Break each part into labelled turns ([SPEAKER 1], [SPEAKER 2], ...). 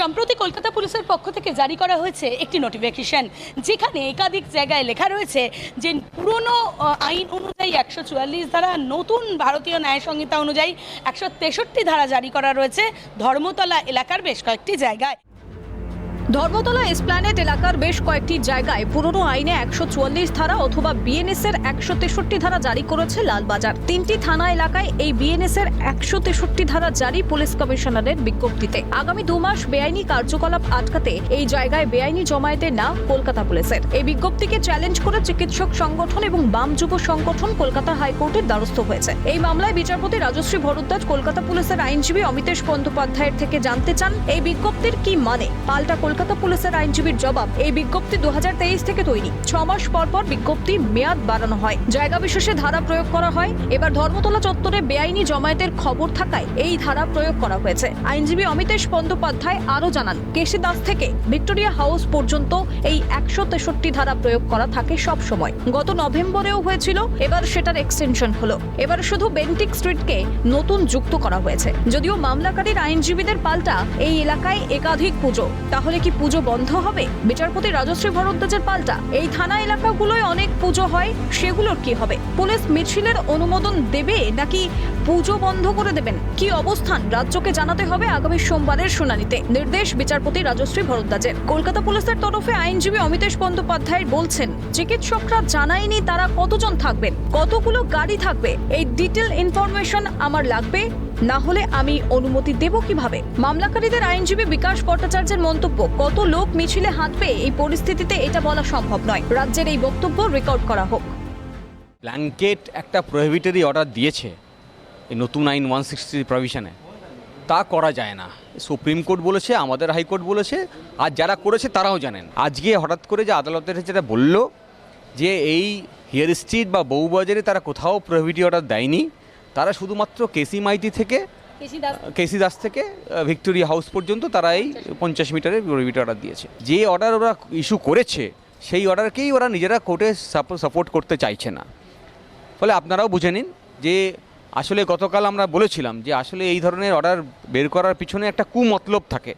[SPEAKER 1] সম্প্রতি কলকাতা পুলিশের পক্ষ থেকে জারি করা হয়েছে একটি নোটিফিকেশন, যেখানে একাধিক জায়গায় লেখা রয়েছে যে পুরনো আইন অনুযায়ী 144 ধারা, নতুন ভারতীয় ন্যায় সংহিতা অনুযায়ী 163 ধারা জারি করা রয়েছে ধর্মতলা এলাকার বেশ কয়েকটি জায়গায়।
[SPEAKER 2] ধর্মতলা এসপ্ল্যানেড এলাকার বেশ কয়েকটি জায়গায় পুরনো আইনে 144 ধারা অথবা বিএনএস এর 163 ধারা জারি করেছে লালবাজার। 3টি থানা এলাকায় এই বিএনএস এর 163 ধারা জারি পুলিশ কমিশনারের বিজ্ঞপ্তিতে। আগামী 2 মাস বেআইনি কার্যকলাপ আটকাতে এই জায়গায় বেআইনি জমায়েতের না কলকাতা পুলিশের। এই বিজ্ঞপ্তিকে চ্যালেঞ্জ করে চিকিৎসক সংগঠন এবং বাম যুব সংগঠন কলকাতা হাইকোর্টের দ্বারস্থ হয়েছে। এই মামলায় বিচারপতি রাজশ্রী ভরদ্বাজ কলকাতা পুলিশের আইনজীবী অমিতেশ বন্দ্যোপাধ্যায়ের থেকে জানতে চান এই বিজ্ঞপ্তির কি মানে। পাল্টা কলকাতা পুলিশের আইনজীবীর জবাব, এই বিজ্ঞপ্তি 2023 থেকে তৈরি। 6 মাস পর পর বিজ্ঞপ্তি মেয়াদ বাড়ানো হয়, জায়গা বিশেষে ধারা প্রয়োগ করা হয়। এবার ধর্মতলা চত্বরে বেআইনি জমায়েতের খবর থাকায় এই ধারা প্রয়োগ করা হয়েছে। আইনজীবী অমিতেশ বন্দ্যোপাধ্যায় আরও জানান, কেসি দাস থেকে ভিক্টোরিয়া হাউস পর্যন্ত এই 163 ধারা প্রয়োগ করা থাকে সব সময়। গত নভেম্বরেও হয়েছিল, এবার সেটার এক্সটেনশন হলো। এবার শুধু বেন্টিক স্ট্রিটকে নতুন যুক্ত করা হয়েছে। যদিও মামলাকারীর আইনজীবীদের পাল্টা এই এলাকায় একাধিক পুজো, তাহলে কি পুজো বন্ধ হবে? বিচারপতি রাজশ্রী ভরদ্বাজের পাল্টা, এই থানা এলাকাগুলোয় অনেক পুজো হয়, সেগুলোর কি হবে? পুলিশ মিছিলের অনুমোদন দেবে নাকি পুজো বন্ধ করে দেবেন? কি অবস্থান রাজ্যকে জানাতে হবে আগামী সোমবারের শুনানিতে, নির্দেশ বিচারপতি রাজশ্রী ভরদ্বাজের। কলকাতা পুলিশের তরফে আইনজীবী অমিতেশ বন্দ্যোপাধ্যায় বলছেন, চিকিৎসকরা জানায়নি তারা কতজন থাকবেন, কতগুলো গাড়ি থাকবে, এই ডিটেল ইনফরমেশন আমার লাগবে, না হলে আমি অনুমতি দেব কিভাবে? মামলাকারীদের আইনজীবী বিকাশ ভট্টাচার্যের মন্তব্য, কত লোক মিছিলে হাঁটবে এই পরিস্থিতিতে এটা বলা সম্ভব নয়। রাজ্যের এই বক্তব্য রেকর্ড করা হোক।
[SPEAKER 3] ব্ল্যাঙ্কেট একটা প্রহিবিটরি অর্ডার দিয়েছে এই নতুন আইন 160 প্রভিশনে, তা করা যায় না। সুপ্রিম কোর্ট বলেছে, আমাদের হাইকোর্ট বলেছে, আর যারা করেছে তারাও জানেন। আজকে হঠাৎ করে যে আদালতের যেটা বলল যে এই হিয়ার স্ট্রিট বা বউবাজারে তারা কোথাও প্রহিবিটরি অর্ডার দেয়নি, তারা শুধুমাত্র কেসি মাইতি থেকে কেসি দাস থেকে ভিক্টোরিয়া হাউস পর্যন্ত তারা এই 50 মিটারের প্রহিবিটরি অর্ডার দিয়েছে। যে অর্ডার ওরা ইস্যু করেছে সেই অর্ডারকেই ওরা নিজেরা কোর্টে সাপোর্ট করতে চাইছে না। ফলে আপনারাও বুঝে নিন যে আসলে গতকাল আমরা বলেছিলাম যে আসলে এই ধরনের অর্ডার বের করার পিছনে একটা কুমতলব থাকে।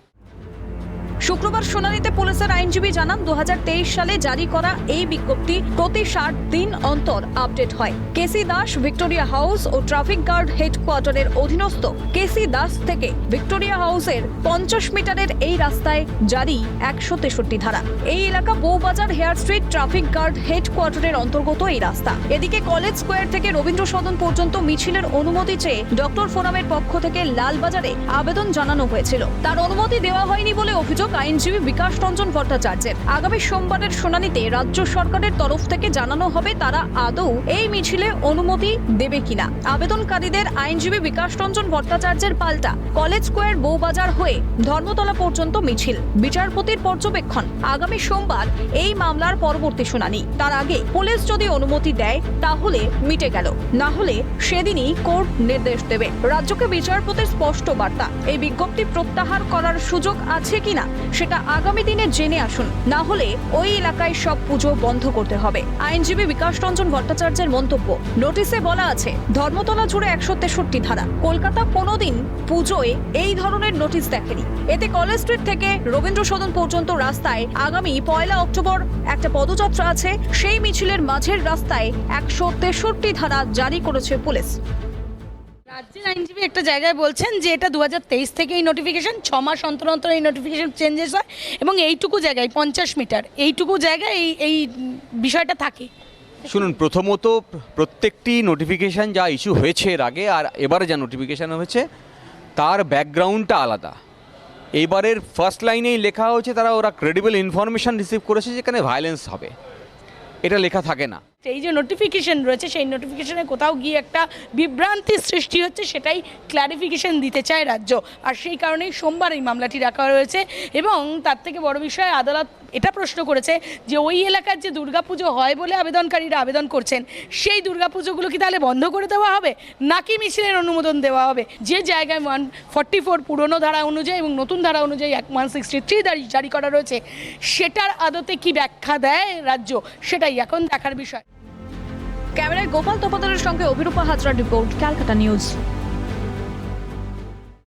[SPEAKER 2] শুক্রবার শুনানিতে পুলিশের আইনজীবী জানান, 2023 সালে জারি করা এই বিজ্ঞপ্তি প্রতি 60 দিন অন্তর আপডেট হয়। কেসি দাস ভিক্টোরিয়া হাউস ও ট্রাফিক গার্ড হেডকোয়ার্টারের অধীনস্থ কেসি দাস থেকে ভিক্টোরিয়া হাউসের 50 মিটারের এই রাস্তায় জারি 163 ধারা। এই এলাকা Bowbazar Hare street traffic guard হেডকোয়ার্টারের অন্তর্গত এই রাস্তা। এদিকে কলেজ স্কোয়ার থেকে রবীন্দ্র সদন পর্যন্ত মিছিলের অনুমতি চেয়ে ডক্টর ফোরামের পক্ষ থেকে লালবাজারে আবেদন জানানো হয়েছিল, তার অনুমতি দেওয়া হয়নি বলে অভিযোগ আইনজীবী বিকাশ রঞ্জন ভট্টাচার্যের। আগামী সোমবারের শুনানিতে রাজ্য সরকারের তরফ থেকে জানানো হবে তারা আদৌ এই মিছিলে অনুমতি দেবে কিনা। আবেদনকারীদের আইনজীবী বিকাশ রঞ্জন ভট্টাচার্যের পাল্টা, কলেজ স্কোয়ার বউবাজার হয়ে ধর্মতলা পর্যন্ত মিছিল। বিচারপতির পর্যবেক্ষণ, আগামী সোমবার এই মামলার পরবর্তী শুনানি। তার আগে পুলিশ যদি অনুমতি দেয় তাহলে মিটে গেল, না হলে সেদিনই কোর্ট নির্দেশ দেবে। রাজ্যকে বিচারপতির স্পষ্ট বার্তা, এই বিজ্ঞপ্তি প্রত্যাহার করার সুযোগ আছে কিনা সেটা আগামী দিনে জেনে আসুন, না হলে ওই এলাকায় সব পুজো বন্ধ করতে হবে। আইনজীবী বিকাশ রঞ্জন ভট্টাচার্যের মন্তব্য, নোটিশে বলা আছে ধর্মতলা জুড়ে 163 ধারা। কলকাতা কোনোদিন পুজোয় এই ধরনের নোটিশ দেখেনি। এতে কলেজ স্ট্রিট থেকে রবীন্দ্র সদন পর্যন্ত রাস্তায় আগামী 1 অক্টোবর একটা পদযাত্রা আছে, সেই মিছিলের মাঝের রাস্তায় 163 ধারা জারি করেছে পুলিশ।
[SPEAKER 1] রাজ্যের আইনজীবী একটা জায়গায় বলছেন যে এটা 2023 থেকে এই নোটিফিকেশন, 6 মাস অন্তর অন্তর এই নোটিফিকেশন চেঞ্জেস হয়, এবং এইটুকু জায়গায় 50 মিটার এইটুকু জায়গায় এই বিষয়টা থাকে।
[SPEAKER 3] শুনুন, প্রথমত প্রত্যেকটি নোটিফিকেশান যা ইস্যু হয়েছে এর আগে আর এবারে যা নোটিফিকেশান হয়েছে তার ব্যাকগ্রাউন্ডটা আলাদা। এইবারের ফার্স্ট লাইনেই লেখা হয়েছে তারা ওরা ক্রেডিবল ইনফরমেশান রিসিভ করেছে যেখানে ভায়োলেন্স হবে, এটা লেখা থাকে না।
[SPEAKER 1] এই যে নোটিফিকেশন রয়েছে সেই নোটিফিকেশনে কোথাও গিয়ে একটা বিভ্রান্তির সৃষ্টি হচ্ছে, সেটাই ক্ল্যারিফিকেশন দিতে চায় রাজ্য, আর সেই কারণেই সোমবার এই মামলাটি রাখা হয়েছে। এবং তার থেকে বড় বিষয়, আদালত এটা প্রশ্ন করেছে যে ওই এলাকার যে দুর্গাপুজো হয় বলে আবেদনকারীরা আবেদন করছেন, সেই দুর্গাপুজোগুলো কি তাহলে বন্ধ করে দেওয়া হবে নাকি মিছিলের অনুমোদন দেওয়া হবে? যে জায়গায় 144 পুরনো ধারা অনুযায়ী এবং নতুন ধারা অনুযায়ী 163 জারি করা রয়েছে, সেটার আদতে কি ব্যাখ্যা দেয় রাজ্য, সেটাই এখন দেখার বিষয়।
[SPEAKER 2] ক্যামেরায় গোপাল তপোদারের সঙ্গে অভিরূপা হাজরার রিপোর্ট, ক্যালকাটা নিউজ।